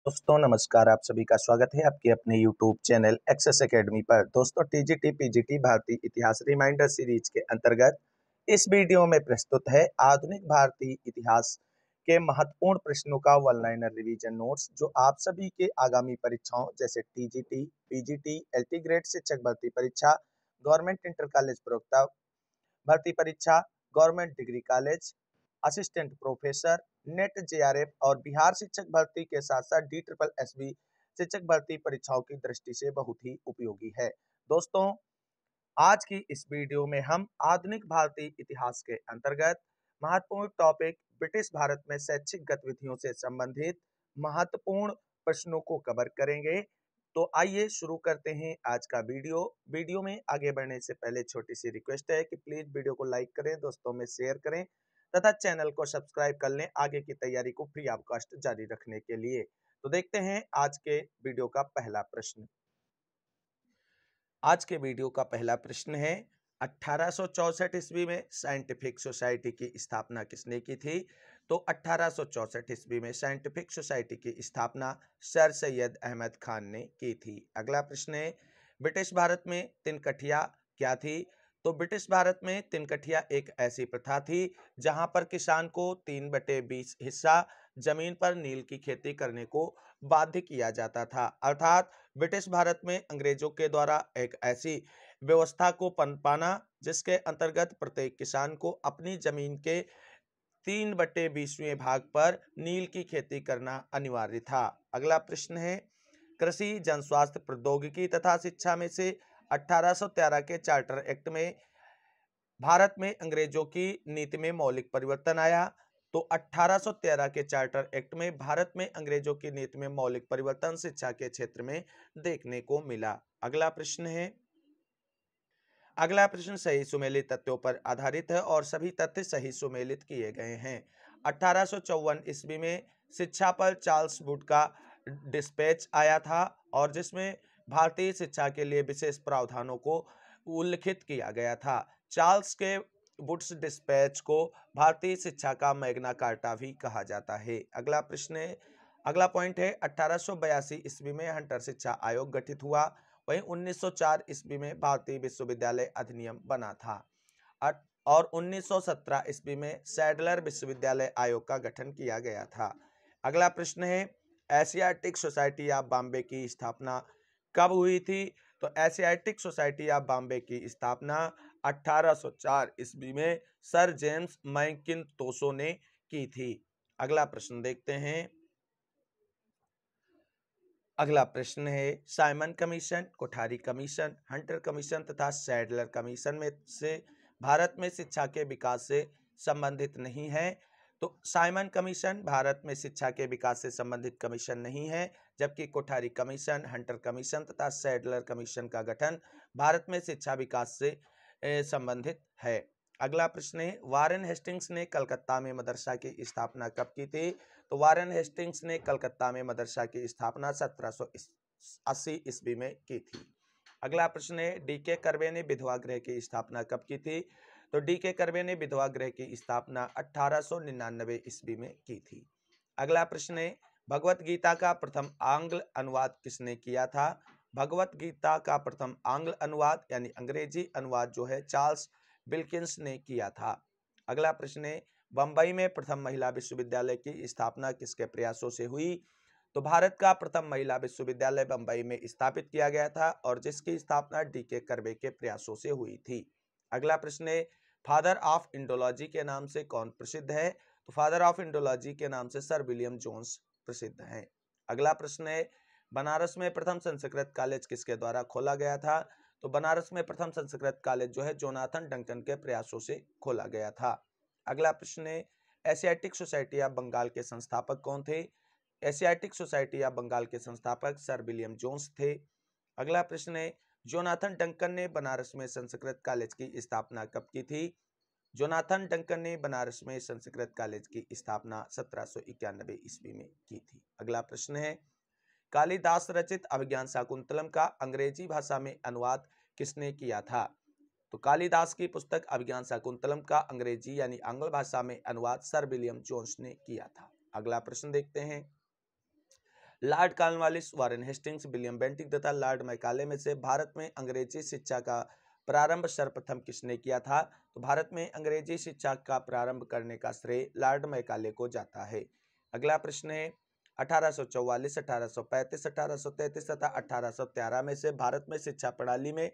दोस्तों नमस्कार। आप सभी का स्वागत है आपके अपने YouTube चैनल एक्सेस एकेडमी पर। दोस्तों टीजीटी पीजीटी भारतीय इतिहास रिमाइंडर सीरीज के अंतर्गत इस वीडियो में प्रस्तुत है आधुनिक भारतीय इतिहास के महत्वपूर्ण प्रश्नों का वन लाइनर रिवीजन नोट्स, जो आप सभी के आगामी परीक्षाओं जैसे टीजीटी, पीजीटी, एलटी ग्रेड शिक्षक भर्ती परीक्षा, गवर्नमेंट इंटर कॉलेज प्रवक्ता भर्ती परीक्षा, government degree college, assistant professor, net JRF और बिहार शिक्षक भर्ती के साथ साथ डी ट्रिपल एसबी शिक्षक भर्ती परीक्षाओं की दृष्टि से बहुत ही उपयोगी है। दोस्तों आज की इस वीडियो में हम आधुनिक भारतीय इतिहास के अंतर्गत महत्वपूर्ण टॉपिक ब्रिटिश भारत में शैक्षिक गतिविधियों से संबंधित महत्वपूर्ण प्रश्नों को कवर करेंगे। तो आइए शुरू करते हैं आज का वीडियो में आगे बढ़ने से पहले छोटी सी रिक्वेस्ट है कि प्लीज वीडियो को लाइक करें, दोस्तों में शेयर करें तथा चैनल को सब्सक्राइब कर लें आगे की तैयारी को फ्री ऑफ कॉस्ट जारी रखने के लिए। तो देखते हैं आज के वीडियो का पहला प्रश्न। आज के वीडियो का पहला प्रश्न है 1864 ईस्वी में साइंटिफिक सोसाइटी की स्थापना किसने की थी? तो 1864 ईस्वी में साइंटिफिक सोसाइटी की स्थापना सर सैयद अहमद खान ने की थी। अगला प्रश्न है ब्रिटिश भारत में तिनकठिया क्या थी? तो ब्रिटिश भारत में तिनकठिया एक ऐसी प्रथा थी जहां पर किसान को 3/20 हिस्सा जमीन पर नील की खेती करने को बाध्य किया जाता था। अर्थात ब्रिटिश भारत में अंग्रेजों के द्वारा एक ऐसी व्यवस्था को पनपाना जिसके अंतर्गत प्रत्येक किसान को अपनी जमीन के 3/20वें भाग पर नील की खेती करना अनिवार्य था। अगला प्रश्न है कृषि, जनस्वास्थ्य, प्रौद्योगिकी तथा शिक्षा में से 1813 के चार्टर एक्ट में भारत में अंग्रेजों की नीति में मौलिक परिवर्तन आया। तो 1813 के चार्टर एक्ट में भारत में अंग्रेजों की नीति में मौलिक परिवर्तन शिक्षा के क्षेत्र में देखने को मिला। अगला प्रश्न सही सुमेलित तथ्यों पर आधारित है और सभी तथ्य सही सुमेलित किए गए हैं। 1854 ईस्वी में शिक्षा पर चार्ल्स वुड का डिस्पैच आया था और जिसमें भारतीय शिक्षा के लिए विशेष प्रावधानों को उल्लिखित किया गया था। चार्ल्स के वुड्स डिस्पैच को भारतीय शिक्षा का मैग्ना कार्टा भी कहा जाता है। अगला पॉइंट है 1882 ईस्वी में हंटर शिक्षा आयोग गठित हुआ। वहीं 1904 ईस्वी में भारतीय विश्वविद्यालय अधिनियम बना था और 1917 ईस्वी में सैडलर विश्वविद्यालय आयोग का गठन किया गया था। अगला प्रश्न है एशियाटिक सोसाइटी ऑफ बॉम्बे की स्थापना कब हुई थी? तो एशियाटिक सोसाइटी ऑफ बॉम्बे की स्थापना 1804 ईस्वी में सर जेम्स मैकिन्टोश ने की थी। अगला प्रश्न देखते हैं। अगला प्रश्न है Simon commission, Kothari commission, Hunter commission तथा सैडलर कमीशन में से भारत में शिक्षा के विकास से संबंधित नहीं है। तो साइमन कमीशन भारत में शिक्षा के विकास से संबंधित कमीशन नहीं है, जबकि कोठारी कमीशन, हंटर कमीशन तथा सैडलर कमीशन का गठन भारत में शिक्षा विकास से संबंधित है। अगला प्रश्न है वारेन हेस्टिंग्स ने कलकत्ता में मदरसा की स्थापना कब की थी? तो वारेन हेस्टिंग्स ने कलकत्ता में मदरसा की स्थापना 1780 ईस्वी में की थी। अगला प्रश्न है डीके कर्वे ने विधवा गृह की स्थापना कब की थी? तो डीके कर्वे ने विधवा गृह की स्थापना 1899 ईस्वी में की थी। अगला प्रश्न है भगवत गीता का प्रथम आंग्ल अनुवाद किसने किया था? भगवत गीता का प्रथम आंग्ल अनुवाद यानी अंग्रेजी अनुवाद जो है चार्ल्स विल्किंस ने किया था। अगला प्रश्न है बंबई में प्रथम महिला विश्वविद्यालय की स्थापना किसके प्रयासों से हुई? तो भारत का प्रथम महिला विश्वविद्यालय बंबई में स्थापित किया गया था और जिसकी स्थापना डीके कर्वे के प्रयासों से हुई थी। अगला प्रश्न है फादर ऑफ इंडोलॉजी के नाम से कौन प्रसिद्ध है? तो फादर ऑफ इंडोलॉजी के नाम से सर विलियम जोन्स प्रसिद्ध हैं। अगला प्रश्न है बनारस में प्रथम संस्कृत कॉलेज किसके द्वारा खोला गया था? तो बनारस में प्रथम संस्कृत कॉलेज जो है जोनाथन डंकन के प्रयासों से खोला गया था। अगला प्रश्न है एशियाटिक सोसाइटी ऑफ बंगाल के संस्थापक कौन थे? एशियाटिक सोसाइटी ऑफ बंगाल के संस्थापक सर विलियम जोन्स थे। अगला प्रश्न है जोनाथन डंकन ने बनारस में संस्कृत कॉलेज की स्थापना कब की थी? जोनाथन डंकन ने बनारस में संस्कृत कॉलेज की स्थापना 1791 ईस्वी में की थी। अगला प्रश्न है कालिदास रचित अभिज्ञान शाकुंतलम का अंग्रेजी भाषा में अनुवाद किसने किया था? तो कालिदास की पुस्तक अभिज्ञान शाकुंतलम का अंग्रेजी यानी आंग्ल भाषा में अनुवाद सर विलियम जोन्स ने किया था। अगला प्रश्न देखते हैं Lord Cornwallis, Warren Hastings, William Bentinck तथा लॉर्ड मैकाले में से भारत में अंग्रेजी शिक्षा का प्रारंभ सर्वप्रथम किसने किया था? तो भारत में अंग्रेजी शिक्षा का प्रारंभ करने का श्रेय लॉर्ड मैकाले को जाता है। अगला प्रश्न है 1844, 1835, 1833 तथा 1813 में से भारत में शिक्षा प्रणाली में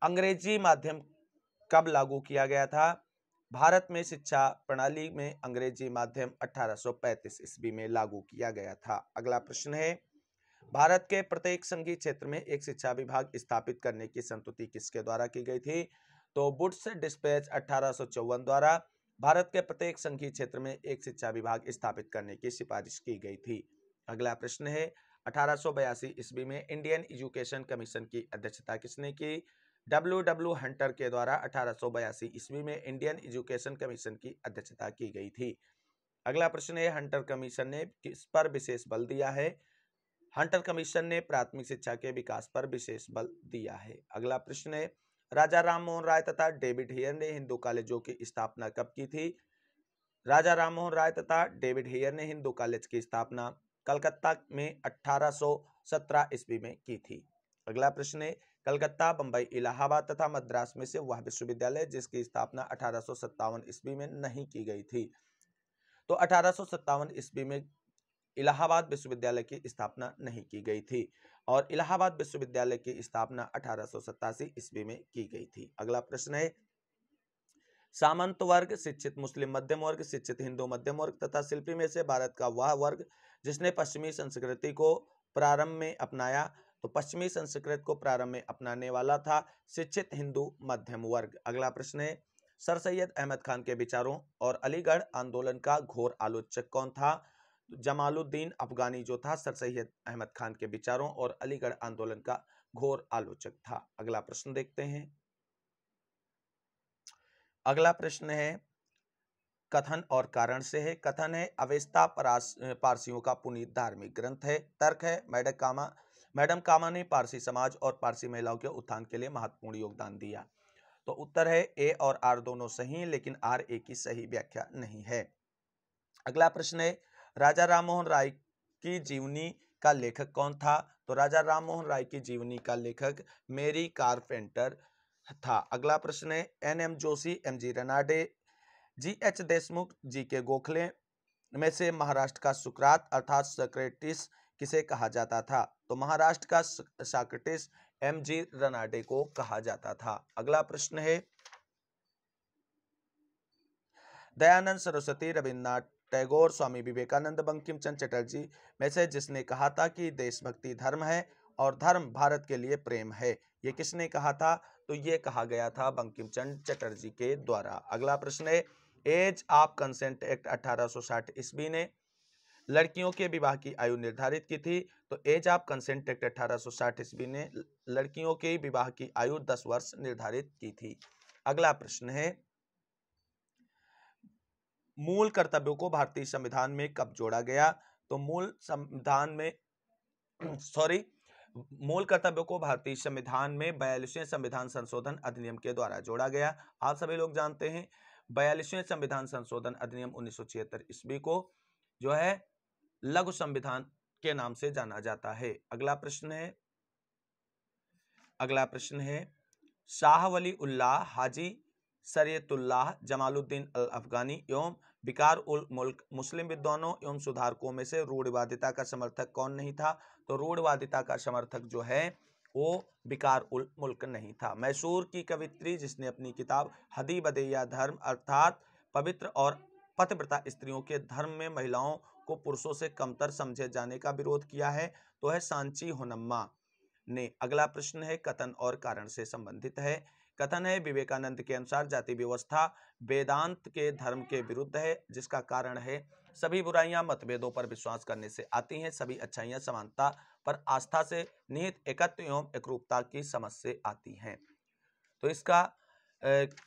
अंग्रेजी माध्यम कब लागू किया गया था? भारत में शिक्षा प्रणाली में अंग्रेजी माध्यम 1835 ईस्वी में लागू किया गया था। अगला प्रश्न है भारत के प्रत्येक संघीय क्षेत्र में एक शिक्षा विभाग स्थापित करने की संस्तुति किसके द्वारा की गई थी? तो वुड्स डिस्पैच 1854 द्वारा भारत के प्रत्येक संघीय क्षेत्र में एक शिक्षा विभाग स्थापित करने की सिफारिश की गई थी। अगला प्रश्न है 1882 ईस्वी में इंडियन एजुकेशन कमीशन की अध्यक्षता किसने की? डब्ल्यू हंटर के द्वारा 1882 ईस्वी में इंडियन एजुकेशन कमीशन की अध्यक्षता की गई थी। अगला प्रश्न है हंटर कमीशन ने किस पर विशेष बल दिया है? हंटर कमीशन ने प्राथमिक शिक्षा के विकास पर विशेष बल दिया है। अगला प्रश्न है राजा राम मोहन राय तथा डेविड हेयर ने हिंदू कॉलेजों की स्थापना कब की थी? राजा राम मोहन राय तथा डेविड हेयर ने हिंदू कॉलेज की स्थापना कलकत्ता में 1817 ईस्वी में की थी। अगला प्रश्न है कलकत्ता, बंबई, इलाहाबाद तथा मद्रास में से वह विश्वविद्यालय जिसकी स्थापना 1857 ईस्वी में नहीं की गई थी। तो 1857 ईस्वी में इलाहाबाद विश्वविद्यालय की स्थापना नहीं की गई थी और इलाहाबाद विश्वविद्यालय की स्थापना 1887 ईस्वी में की गई थी। अगला प्रश्न है सामंत वर्ग, शिक्षित मुस्लिम मध्यम वर्ग, शिक्षित हिंदू मध्यम वर्ग तथा शिल्पी में से भारत का वह वर्ग जिसने पश्चिमी संस्कृति को प्रारंभ में अपनाया? तो पश्चिमी संस्कृति को प्रारंभ में अपनाने वाला था शिक्षित हिंदू मध्यम वर्ग। अगला प्रश्न है सर सैयद अहमद खान के विचारों और अलीगढ़ आंदोलन का घोर आलोचक कौन था? जमालुद्दीन अफगानी जो था सर सैयद अहमद खान के विचारों और अलीगढ़ आंदोलन का घोर आलोचक था। अगला प्रश्न देखते हैं। अगला प्रश्न है कथन और कारण से है। कथन है अवेस्ता पारसियों का पुनीत धार्मिक ग्रंथ है। तर्क है मैडम कामा ने पारसी समाज और पारसी महिलाओं के उत्थान के लिए महत्वपूर्ण योगदान दिया। तो उत्तर है ए और आर दोनों सही हैं, लेकिन आर ए की सही व्याख्या नहीं है। अगला प्रश्न है राजा राममोहन राय की जीवनी का लेखक कौन था? तो राजा राममोहन राय की जीवनी का लेखक मेरी कारपेंटर था। अगला प्रश्न है N M Joshi, M G Ranade, G H Deshmukh, G K Gokhale में से महाराष्ट्र का सुकरात अर्थात सोक्रेटिस किसे कहा जाता था? तो महाराष्ट्र का सोक्रेटिस एम जी रनाडे को कहा जाता था। अगला प्रश्न है दयानंद सरस्वती, रविन्द्रनाथ टैगोर, स्वामी विवेकानंद, बंकिम चंद्र चटर्जी में से जिसने कहा था कि देशभक्ति धर्म है और धर्म भारत के लिए प्रेम है, ये किसने कहा था? तो ये कहा गया था बंकिम चंद्र चटर्जी के द्वारा। अगला प्रश्न है एज ऑफ कंसेंट एक्ट 1860 ईस्वी ने लड़कियों के विवाह की आयु निर्धारित की थी। तो एज ऑफ कंसेंट एक्ट 1860 ईस्वी ने लड़कियों के विवाह की आयु 10 वर्ष निर्धारित की थी। अगला प्रश्न है मूल कर्तव्यों को भारतीय संविधान में कब जोड़ा गया? तो मूल कर्तव्यों को भारतीय संविधान में 42वें संविधान संशोधन अधिनियम के द्वारा जोड़ा गया। आप सभी लोग जानते हैं 42वें संविधान संशोधन अधिनियम 1976 ईस्वी को जो है लघु संविधान के नाम से जाना जाता है। अगला प्रश्न है शाह वली उल्लाह, हाजी शरीयतुल्लाह, जमालुद्दीन अल अफगानी एवं विकार उल मुल्क मुस्लिम विद्वानों एवं सुधारकों में से रूढ़वादिता का समर्थक कौन नहीं था? तो रूढ़वादिता का समर्थक जो है वो विकार उल मुल्क नहीं था। मैसूर की कवित्री जिसने अपनी किताब हदी बदेया धर्म अर्थात पवित्र और पतिव्रता स्त्रियों के धर्म में महिलाओं को पुरुषों से कमतर समझे जाने का विरोध किया है तो है सांची होनम्मा ने। अगला प्रश्न है कथन और कारण से संबंधित है। कथन है विवेकानंद के अनुसार जाति व्यवस्था वेदांत के धर्म के विरुद्ध है, जिसका कारण है सभी बुराइयां मतभेदों पर विश्वास करने से आती हैं, सभी अच्छाइयां समानता पर आस्था से निहित एकत्व एवं एकरूपता की समझ से आती हैं। तो इसका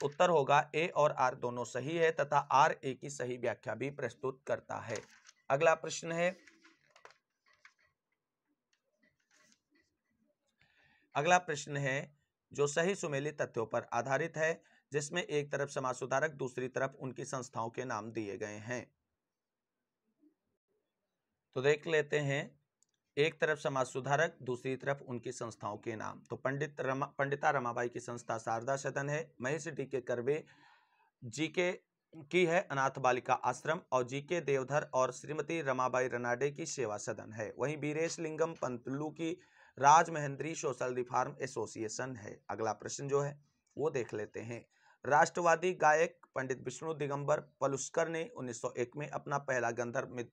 उत्तर होगा ए और आर दोनों सही है तथा आर ए की सही व्याख्या भी प्रस्तुत करता है। अगला प्रश्न है जो सही सुमेलित तथ्यों पर आधारित है, जिसमें एक तरफ समाज सुधारक दूसरी तरफ उनकी संस्थाओं के नाम दिए गए हैं। तो देख लेते हैं एक तरफ समाज सुधारक, दूसरी तरफ उनकी संस्थाओं के नाम। तो पंडिता रमाबाई की संस्था शारदा सदन है। महेश डी के कर्वे जी के की है अनाथ बालिका आश्रम, और जी के देवधर और श्रीमती रमाबाई रनाडे की सेवा सदन है। वहीं वीरेश लिंगम पंतलू की राजमहेंद्री सोशल रिफॉर्म एसोसिएशन है। अगला प्रश्न जो है वो देख लेते हैं। राष्ट्रवादी गायक पंडित विष्णु दिगंबर पलुस्कर ने 1901 में अपना पहला गंधर्व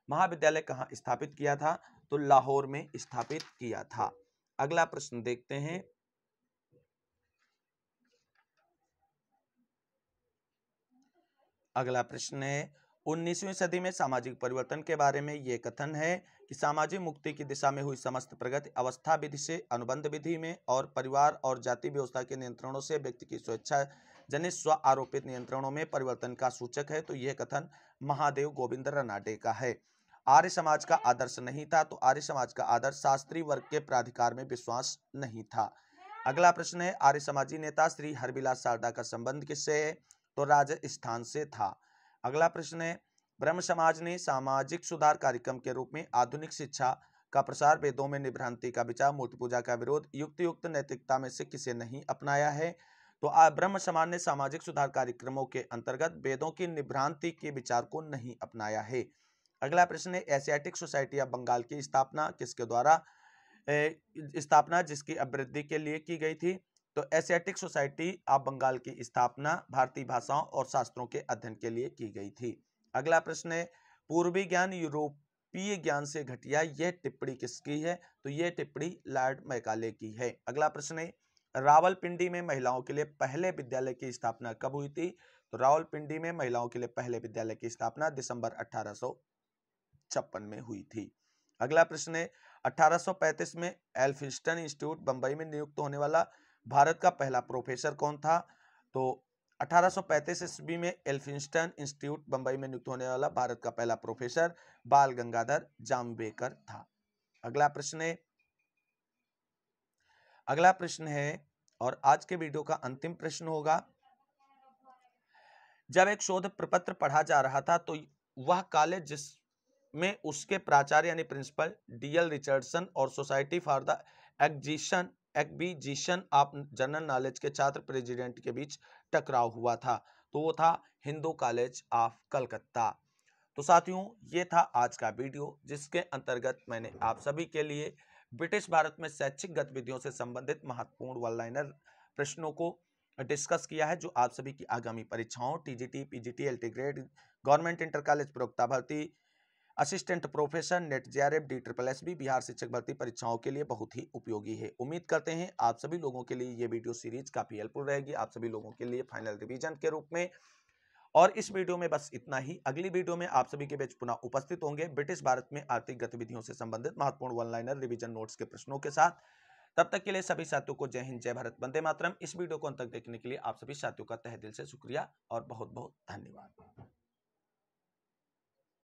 महाविद्यालय कहाँ स्थापित किया था? तो लाहौर में स्थापित किया था। अगला प्रश्न देखते हैं। अगला प्रश्न है 19वीं सदी में सामाजिक परिवर्तन के बारे में। ये कथन है कि सामाजिक मुक्ति की दिशा में हुई समस्त प्रगति अवस्था विधि से अनुबंध विधि में और परिवार और जाति व्यवस्था के नियंत्रणों से व्यक्ति की स्वेच्छा जनित स्व आरोपित नियंत्रणों में परिवर्तन का सूचक है। तो यह कथन महादेव गोविंद रनाडे का है। आर्य समाज का आदर्श नहीं था। तो आर्य समाज का आदर्श शास्त्री वर्ग के प्राधिकार में विश्वास नहीं था। अगला प्रश्न है आर्य समाजी नेता श्री हरविलास सारदा का संबंध किससे है? तो राजस्थान से था। अगला प्रश्न है ब्रह्म समाज ने सामाजिक सुधार कार्यक्रम के रूप में आधुनिक शिक्षा का प्रसार, वेदों में निभ्रांति का विचार, मूर्ति पूजा का विरोध, युक्त नैतिकता में से किसे नहीं अपनाया है? तो ब्रह्म समाज ने सामाजिक सुधार कार्यक्रमों के अंतर्गत वेदों की निभ्रांति के विचार को नहीं अपनाया है। अगला प्रश्न है एशियाटिक सोसाइटी ऑफ बंगाल की स्थापना किसके द्वारा जिसकी अभिवृद्धि के लिए की गई थी? तो एशियाटिक सोसाइटी ऑफ बंगाल की स्थापना भारतीय भाषाओं और शास्त्रों के अध्ययन के लिए की गई थी। अगला प्रश्न है पूर्वी ज्ञान यूरोपीय ज्ञान से घटिया, यह टिप्पणी किसकी है? तो यह टिप्पणी लॉर्ड मैकाले की है। अगला प्रश्न है रावलपिंडी में महिलाओं के लिए पहले विद्यालय की स्थापना कब हुई थी? तो रावलपिंडी में महिलाओं के लिए पहले विद्यालय की स्थापना दिसंबर 1856 में हुई थी। अगला प्रश्न है 1835 में एल्फिंस्टन इंस्टीट्यूट बंबई में नियुक्त होने वाला भारत का पहला प्रोफेसर कौन था? तो 1835 ईस्वी में एल्फिंस्टन इंस्टीट्यूट बंबई में नियुक्त होने वाला भारत का पहला प्रोफेसर बाल गंगाधर जाम्बेकर था। अगला प्रश्न है और आज के वीडियो का अंतिम प्रश्न होगा। जब एक शोध प्रपत्र पढ़ा जा रहा था तो वह कॉलेज जिसमें उसके प्राचार्य यानी प्रिंसिपल डीएल रिचर्डसन और society for the acquisition of general knowledge के छात्र प्रेसिडेंट के बीच टकराव हुआ था, तो वो था हिंदू कॉलेज ऑफ कलकत्ता। तो साथियों ये था आज का वीडियो जिसके अंतर्गत मैंने आप सभी के लिए ब्रिटिश भारत में शैक्षिक गतिविधियों से संबंधित महत्वपूर्ण वन लाइनर प्रश्नों को डिस्कस किया है, जो आप सभी की आगामी परीक्षाओं TGT, PGT, LT grade, government inter college प्रवक्ता भर्ती, assistant professor, net JRF, DSSB, Bihar शिक्षक भर्ती परीक्षाओं के लिए बहुत ही उपयोगी है। उम्मीद करते हैं आप सभी लोगों के लिए ये वीडियो सीरीज काफी हेल्पफुल रहेगी, आप सभी लोगों के लिए फाइनल रिवीजन के रूप में। और इस वीडियो में बस इतना ही। अगली वीडियो में आप सभी के बीच पुनः उपस्थित होंगे ब्रिटिश भारत में आर्थिक गतिविधियों से संबंधित महत्वपूर्ण वन लाइनर रिवीजन नोट्स के प्रश्नों के साथ। तब तक के लिए सभी साथियों को जय हिंद, जय भारत, वंदे मातरम। इस वीडियो को अंत तक देखने के लिए आप सभी साथियों का तहे दिल से शुक्रिया और बहुत बहुत धन्यवाद।